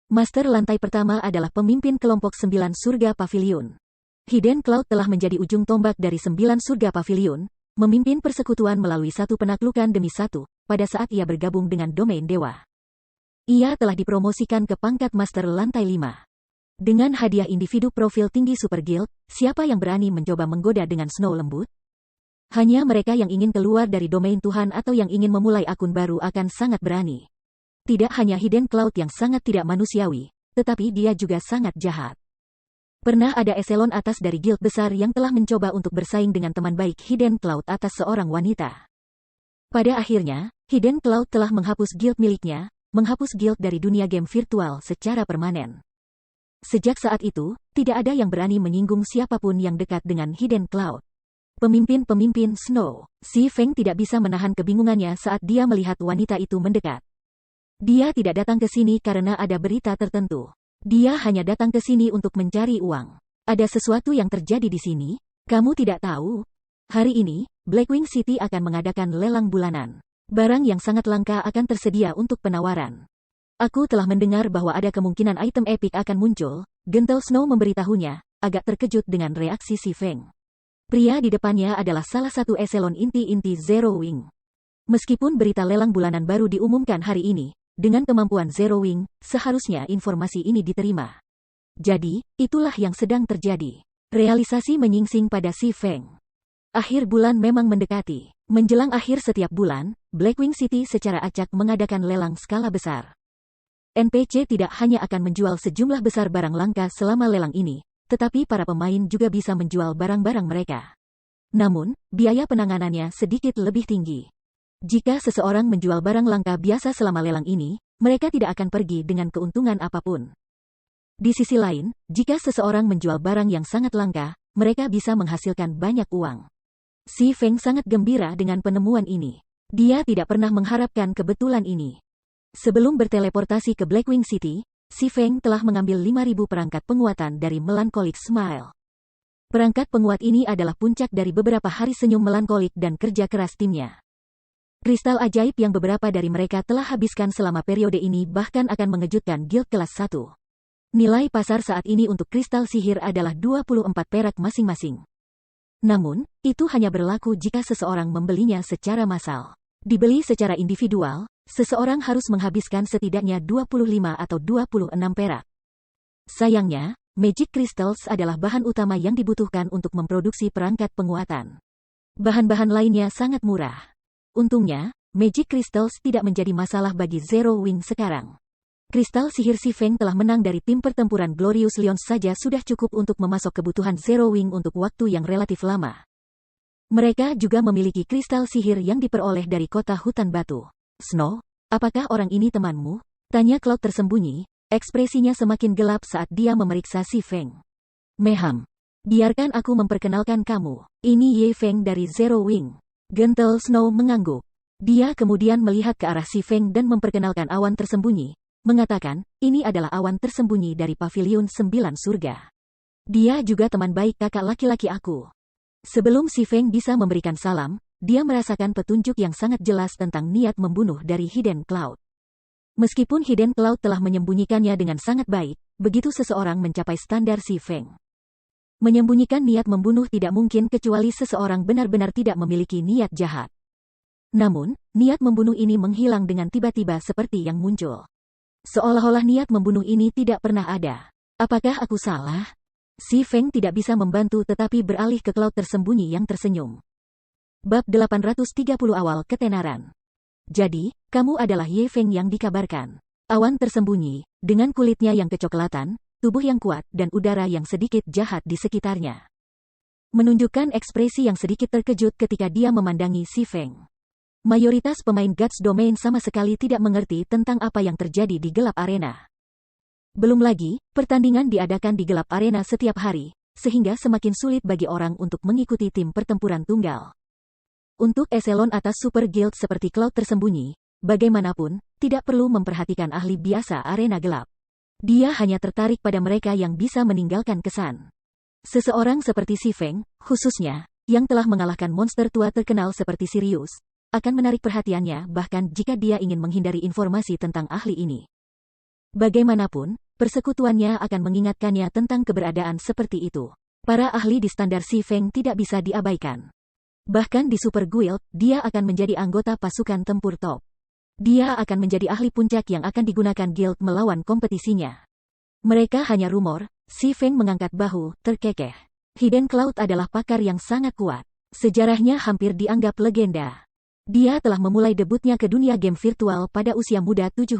Master lantai pertama adalah pemimpin kelompok 9 Surga Pavilion. Hidden Cloud telah menjadi ujung tombak dari 9 Surga Pavilion, memimpin persekutuan melalui satu penaklukan demi satu, pada saat ia bergabung dengan domain dewa. Ia telah dipromosikan ke pangkat Master Lantai 5. Dengan hadiah individu profil tinggi Super Guild, siapa yang berani mencoba menggoda dengan Snow lembut? Hanya mereka yang ingin keluar dari domain Tuhan atau yang ingin memulai akun baru akan sangat berani. Tidak hanya Hidden Cloud yang sangat tidak manusiawi, tetapi dia juga sangat jahat. Pernah ada eselon atas dari guild besar yang telah mencoba untuk bersaing dengan teman baik Hidden Cloud atas seorang wanita. Pada akhirnya, Hidden Cloud telah menghapus guild miliknya, menghapus guild dari dunia game virtual secara permanen. Sejak saat itu, tidak ada yang berani menyinggung siapapun yang dekat dengan Hidden Cloud. Pemimpin-pemimpin Snow, Si Feng tidak bisa menahan kebingungannya saat dia melihat wanita itu mendekat. Dia tidak datang ke sini karena ada berita tertentu. Dia hanya datang ke sini untuk mencari uang. Ada sesuatu yang terjadi di sini? Kamu tidak tahu? Hari ini, Blackwing City akan mengadakan lelang bulanan. Barang yang sangat langka akan tersedia untuk penawaran. Aku telah mendengar bahwa ada kemungkinan item epic akan muncul. Gentle Snow memberitahunya, agak terkejut dengan reaksi Si Feng. Pria di depannya adalah salah satu eselon inti-inti Zero Wing. Meskipun berita lelang bulanan baru diumumkan hari ini, dengan kemampuan Zero Wing, seharusnya informasi ini diterima. Jadi, itulah yang sedang terjadi. Realisasi menyingsing pada Si Feng. Akhir bulan memang mendekati. Menjelang akhir setiap bulan, Blackwing City secara acak mengadakan lelang skala besar. NPC tidak hanya akan menjual sejumlah besar barang langka selama lelang ini, tetapi para pemain juga bisa menjual barang-barang mereka. Namun, biaya penanganannya sedikit lebih tinggi. Jika seseorang menjual barang langka biasa selama lelang ini, mereka tidak akan pergi dengan keuntungan apapun. Di sisi lain, jika seseorang menjual barang yang sangat langka, mereka bisa menghasilkan banyak uang. Si Feng sangat gembira dengan penemuan ini. Dia tidak pernah mengharapkan kebetulan ini. Sebelum berteleportasi ke Blackwing City, Si Feng telah mengambil 5.000 perangkat penguatan dari Melancholic Smile. Perangkat penguat ini adalah puncak dari beberapa hari senyum melankolik dan kerja keras timnya. Kristal ajaib yang beberapa dari mereka telah habiskan selama periode ini bahkan akan mengejutkan guild kelas 1. Nilai pasar saat ini untuk kristal sihir adalah 24 perak masing-masing. Namun, itu hanya berlaku jika seseorang membelinya secara massal. Dibeli secara individual, seseorang harus menghabiskan setidaknya 25 atau 26 perak. Sayangnya, Magic Crystals adalah bahan utama yang dibutuhkan untuk memproduksi perangkat penguatan. Bahan-bahan lainnya sangat murah. Untungnya, Magic Crystals tidak menjadi masalah bagi Zero Wing sekarang. Kristal sihir Si Feng telah menang dari tim pertempuran Glorious Lions saja sudah cukup untuk memasok kebutuhan Zero Wing untuk waktu yang relatif lama. Mereka juga memiliki kristal sihir yang diperoleh dari kota hutan batu. Snow, apakah orang ini temanmu? Tanya Cloud tersembunyi, ekspresinya semakin gelap saat dia memeriksa Si Feng. Meham, biarkan aku memperkenalkan kamu. Ini Ye Feng dari Zero Wing. Gentle Snow mengangguk. Dia kemudian melihat ke arah Si Feng dan memperkenalkan awan tersembunyi, mengatakan, ini adalah awan tersembunyi dari Pavilion 9 Surga. Dia juga teman baik kakak laki-laki aku. Sebelum Si Feng bisa memberikan salam, dia merasakan petunjuk yang sangat jelas tentang niat membunuh dari Hidden Cloud. Meskipun Hidden Cloud telah menyembunyikannya dengan sangat baik, begitu seseorang mencapai standar Si Feng. Menyembunyikan niat membunuh tidak mungkin kecuali seseorang benar-benar tidak memiliki niat jahat. Namun, niat membunuh ini menghilang dengan tiba-tiba seperti yang muncul. Seolah-olah niat membunuh ini tidak pernah ada. Apakah aku salah? Si Feng tidak bisa membantu tetapi beralih ke Cloud tersembunyi yang tersenyum. Bab 830 Awal Ketenaran. Jadi, kamu adalah Ye Feng yang dikabarkan. Awan tersembunyi, dengan kulitnya yang kecoklatan, tubuh yang kuat dan udara yang sedikit jahat di sekitarnya. Menunjukkan ekspresi yang sedikit terkejut ketika dia memandangi Si Feng. Mayoritas pemain Gods Domain sama sekali tidak mengerti tentang apa yang terjadi di gelap arena. Belum lagi, pertandingan diadakan di gelap arena setiap hari, sehingga semakin sulit bagi orang untuk mengikuti tim pertempuran tunggal. Untuk eselon atas Super Guild seperti Cloud tersembunyi, bagaimanapun, tidak perlu memperhatikan ahli biasa arena gelap. Dia hanya tertarik pada mereka yang bisa meninggalkan kesan. Seseorang seperti Si Feng, khususnya, yang telah mengalahkan monster tua terkenal seperti Sirius, akan menarik perhatiannya bahkan jika dia ingin menghindari informasi tentang ahli ini. Bagaimanapun, persekutuannya akan mengingatkannya tentang keberadaan seperti itu. Para ahli di standar Si Feng tidak bisa diabaikan. Bahkan di Super Guild, dia akan menjadi anggota pasukan tempur top. Dia akan menjadi ahli puncak yang akan digunakan guild melawan kompetisinya. Mereka hanya rumor. Si Feng mengangkat bahu, terkekeh. Hidden Cloud adalah pakar yang sangat kuat. Sejarahnya hampir dianggap legenda. Dia telah memulai debutnya ke dunia game virtual pada usia muda 17.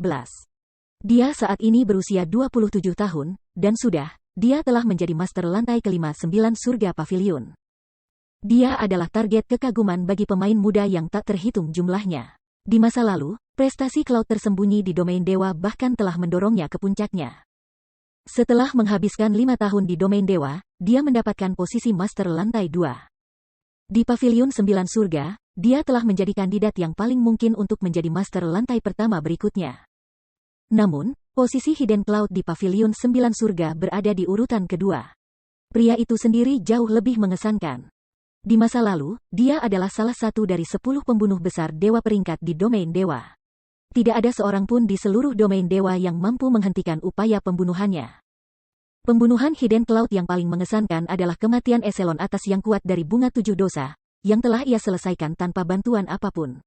Dia saat ini berusia 27 tahun, dan dia telah menjadi master lantai ke-59 surga pavilion. Dia adalah target kekaguman bagi pemain muda yang tak terhitung jumlahnya. Di masa lalu, prestasi Cloud tersembunyi di domain dewa bahkan telah mendorongnya ke puncaknya. Setelah menghabiskan 5 tahun di domain dewa, dia mendapatkan posisi master lantai 2. Di pavilion 9 surga, dia telah menjadi kandidat yang paling mungkin untuk menjadi master lantai pertama berikutnya. Namun, posisi Hidden Cloud di pavilion 9 surga berada di urutan kedua. Pria itu sendiri jauh lebih mengesankan. Di masa lalu, dia adalah salah satu dari 10 pembunuh besar dewa peringkat di domain dewa. Tidak ada seorang pun di seluruh domain dewa yang mampu menghentikan upaya pembunuhannya. Pembunuhan Hidden Cloud yang paling mengesankan adalah kematian eselon atas yang kuat dari bunga 7 dosa, yang telah ia selesaikan tanpa bantuan apapun.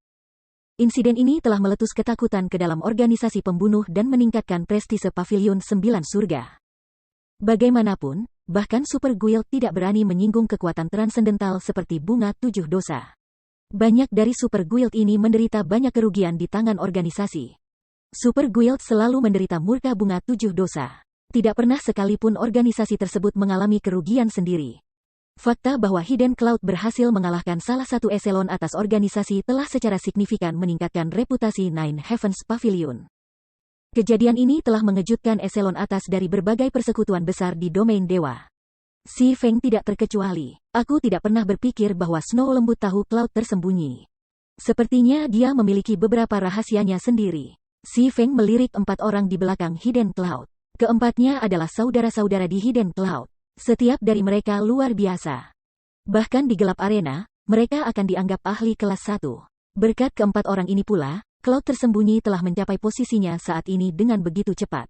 Insiden ini telah meletus ketakutan ke dalam organisasi pembunuh dan meningkatkan prestise pavilion 9 surga. Bagaimanapun, bahkan Super Guild tidak berani menyinggung kekuatan transendental seperti bunga 7 dosa. Banyak dari Super Guild ini menderita banyak kerugian di tangan organisasi. Super Guild selalu menderita murka bunga 7 dosa. Tidak pernah sekalipun organisasi tersebut mengalami kerugian sendiri. Fakta bahwa Hidden Cloud berhasil mengalahkan salah satu eselon atas organisasi telah secara signifikan meningkatkan reputasi Nine Heavens Pavilion. Kejadian ini telah mengejutkan eselon atas dari berbagai persekutuan besar di domain dewa. Si Feng tidak terkecuali. Aku tidak pernah berpikir bahwa Snow lembut tahu Cloud tersembunyi. Sepertinya dia memiliki beberapa rahasianya sendiri. Si Feng melirik 4 orang di belakang Hidden Cloud. Keempatnya adalah saudara-saudara di Hidden Cloud. Setiap dari mereka luar biasa. Bahkan di gelap arena, mereka akan dianggap ahli kelas 1. Berkat keempat orang ini pula, Cloud tersembunyi telah mencapai posisinya saat ini dengan begitu cepat.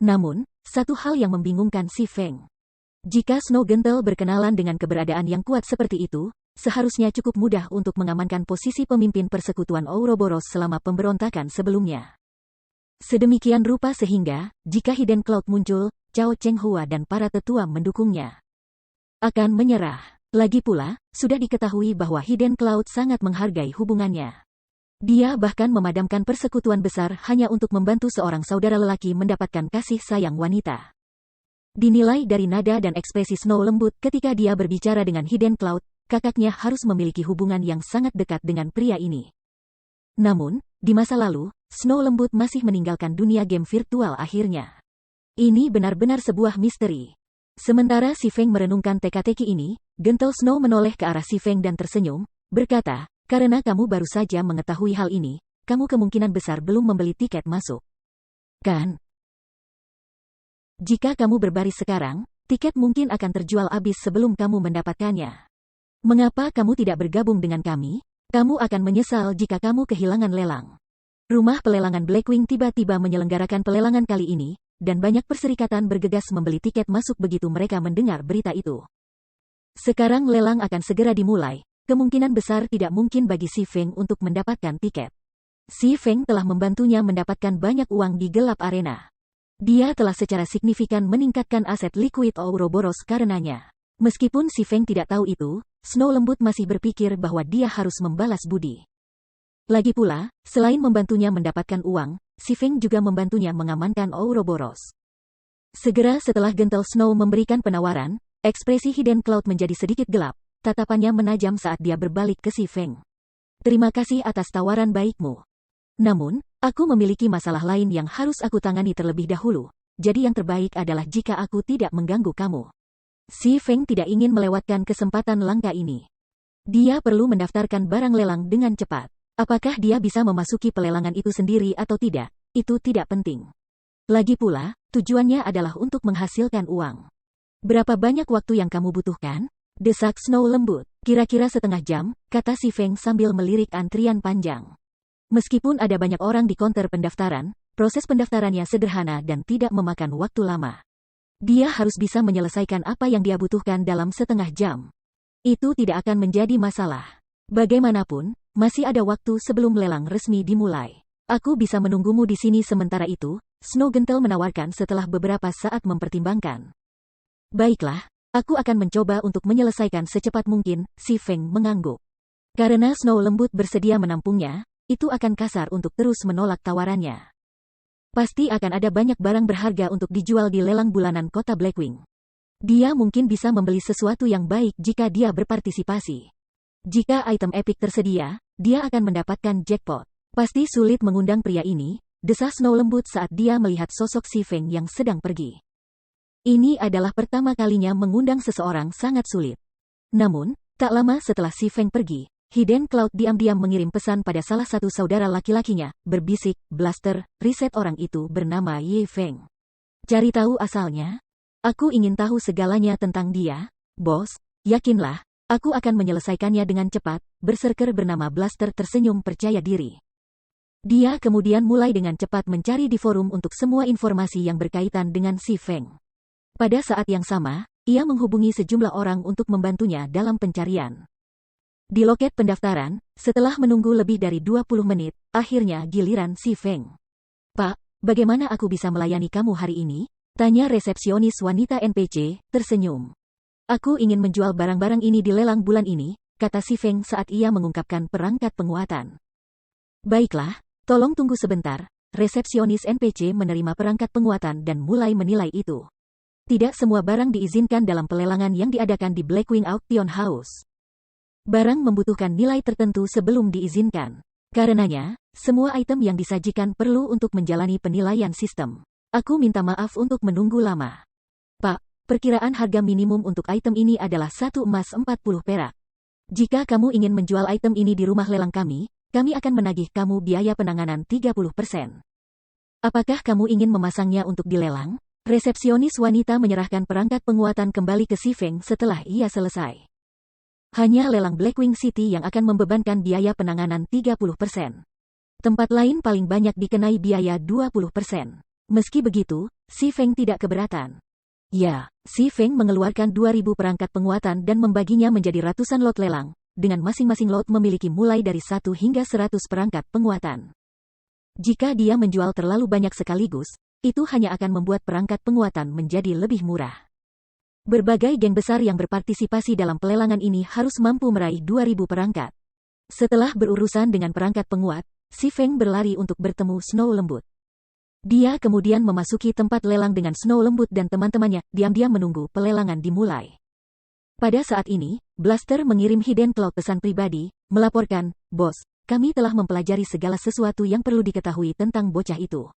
Namun, satu hal yang membingungkan Si Feng. Jika Snow Gentle berkenalan dengan keberadaan yang kuat seperti itu, seharusnya cukup mudah untuk mengamankan posisi pemimpin persekutuan Ouroboros selama pemberontakan sebelumnya. Sedemikian rupa sehingga, jika Hidden Cloud muncul, Cao Chenghua dan para tetua mendukungnya akan menyerah. Lagi pula, sudah diketahui bahwa Hidden Cloud sangat menghargai hubungannya. Dia bahkan memadamkan persekutuan besar hanya untuk membantu seorang saudara lelaki mendapatkan kasih sayang wanita. Dinilai dari nada dan ekspresi Snow lembut ketika dia berbicara dengan Hidden Cloud, kakaknya harus memiliki hubungan yang sangat dekat dengan pria ini. Namun, di masa lalu, Snow lembut masih meninggalkan dunia game virtual akhirnya. Ini benar-benar sebuah misteri. Sementara Si Feng merenungkan teka-teki ini, Gentle Snow menoleh ke arah Si Feng dan tersenyum, berkata, karena kamu baru saja mengetahui hal ini, kamu kemungkinan besar belum membeli tiket masuk. Kan? Jika kamu berbaris sekarang, tiket mungkin akan terjual habis sebelum kamu mendapatkannya. Mengapa kamu tidak bergabung dengan kami? Kamu akan menyesal jika kamu kehilangan lelang. Rumah pelelangan Blackwing tiba-tiba menyelenggarakan pelelangan kali ini, dan banyak perserikatan bergegas membeli tiket masuk begitu mereka mendengar berita itu. Sekarang lelang akan segera dimulai, kemungkinan besar tidak mungkin bagi Si Feng untuk mendapatkan tiket. Si Feng telah membantunya mendapatkan banyak uang di gelap arena. Dia telah secara signifikan meningkatkan aset liquid Ouroboros karenanya. Meskipun Si Feng tidak tahu itu, Snow Lembut masih berpikir bahwa dia harus membalas budi. Lagi pula, selain membantunya mendapatkan uang, Si Feng juga membantunya mengamankan Ouroboros. Segera setelah Gentle Snow memberikan penawaran, ekspresi Hidden Cloud menjadi sedikit gelap, tatapannya menajam saat dia berbalik ke Si Feng. Terima kasih atas tawaran baikmu. Namun, aku memiliki masalah lain yang harus aku tangani terlebih dahulu, jadi yang terbaik adalah jika aku tidak mengganggu kamu. Si Feng tidak ingin melewatkan kesempatan langka ini. Dia perlu mendaftarkan barang lelang dengan cepat. Apakah dia bisa memasuki pelelangan itu sendiri atau tidak, itu tidak penting. Lagi pula, tujuannya adalah untuk menghasilkan uang. Berapa banyak waktu yang kamu butuhkan? Desak Snow Lembut. Kira-kira setengah jam, kata Si Feng sambil melirik antrian panjang. Meskipun ada banyak orang di konter pendaftaran, proses pendaftarannya sederhana dan tidak memakan waktu lama. Dia harus bisa menyelesaikan apa yang dia butuhkan dalam setengah jam. Itu tidak akan menjadi masalah. Bagaimanapun, masih ada waktu sebelum lelang resmi dimulai. Aku bisa menunggumu di sini sementara itu, Snow Gentle menawarkan setelah beberapa saat mempertimbangkan. Baiklah, aku akan mencoba untuk menyelesaikan secepat mungkin, Si Feng mengangguk. Karena Snow Lembut bersedia menampungnya, itu akan kasar untuk terus menolak tawarannya. Pasti akan ada banyak barang berharga untuk dijual di lelang bulanan kota Blackwing. Dia mungkin bisa membeli sesuatu yang baik jika dia berpartisipasi. Jika item epic tersedia, dia akan mendapatkan jackpot. Pasti sulit mengundang pria ini, desah Snow Lembut saat dia melihat sosok Si Feng yang sedang pergi. Ini adalah pertama kalinya mengundang seseorang sangat sulit. Namun, tak lama setelah Si Feng pergi, Hidden Cloud diam-diam mengirim pesan pada salah satu saudara laki-lakinya, berbisik, Blaster, riset orang itu bernama Ye Feng. Cari tahu asalnya? Aku ingin tahu segalanya tentang dia, bos, yakinlah. Aku akan menyelesaikannya dengan cepat, berserker bernama Blaster tersenyum percaya diri. Dia kemudian mulai dengan cepat mencari di forum untuk semua informasi yang berkaitan dengan Si Feng. Pada saat yang sama, ia menghubungi sejumlah orang untuk membantunya dalam pencarian. Di loket pendaftaran, setelah menunggu lebih dari 20 menit, akhirnya giliran Si Feng. Pak, bagaimana aku bisa melayani kamu hari ini? Tanya resepsionis wanita NPC, tersenyum. Aku ingin menjual barang-barang ini di lelang bulan ini, kata Si Feng saat ia mengungkapkan perangkat penguatan. Baiklah, tolong tunggu sebentar. Resepsionis NPC menerima perangkat penguatan dan mulai menilai itu. Tidak semua barang diizinkan dalam pelelangan yang diadakan di Blackwing Auction House. Barang membutuhkan nilai tertentu sebelum diizinkan. Karenanya, semua item yang disajikan perlu untuk menjalani penilaian sistem. Aku minta maaf untuk menunggu lama. Pak, perkiraan harga minimum untuk item ini adalah 1 emas 40 perak. Jika kamu ingin menjual item ini di rumah lelang kami akan menagih kamu biaya penanganan 30%. Apakah kamu ingin memasangnya untuk dilelang? Resepsionis wanita menyerahkan perangkat penguatan kembali ke Si Feng setelah ia selesai. Hanya lelang Blackwing City yang akan membebankan biaya penanganan 30%. Tempat lain paling banyak dikenai biaya 20%. Meski begitu, Si Feng tidak keberatan. Ya, Si Feng mengeluarkan 2.000 perangkat penguatan dan membaginya menjadi ratusan lot lelang, dengan masing-masing lot memiliki mulai dari 1 hingga 100 perangkat penguatan. Jika dia menjual terlalu banyak sekaligus, itu hanya akan membuat perangkat penguatan menjadi lebih murah. Berbagai geng besar yang berpartisipasi dalam pelelangan ini harus mampu meraih 2.000 perangkat. Setelah berurusan dengan perangkat penguat, Si Feng berlari untuk bertemu Snow Lembut. Dia kemudian memasuki tempat lelang dengan Snow Lembut dan teman-temannya, diam-diam menunggu pelelangan dimulai. Pada saat ini, Blaster mengirim Hidden Cloud pesan pribadi, melaporkan, "Bos, kami telah mempelajari segala sesuatu yang perlu diketahui tentang bocah itu.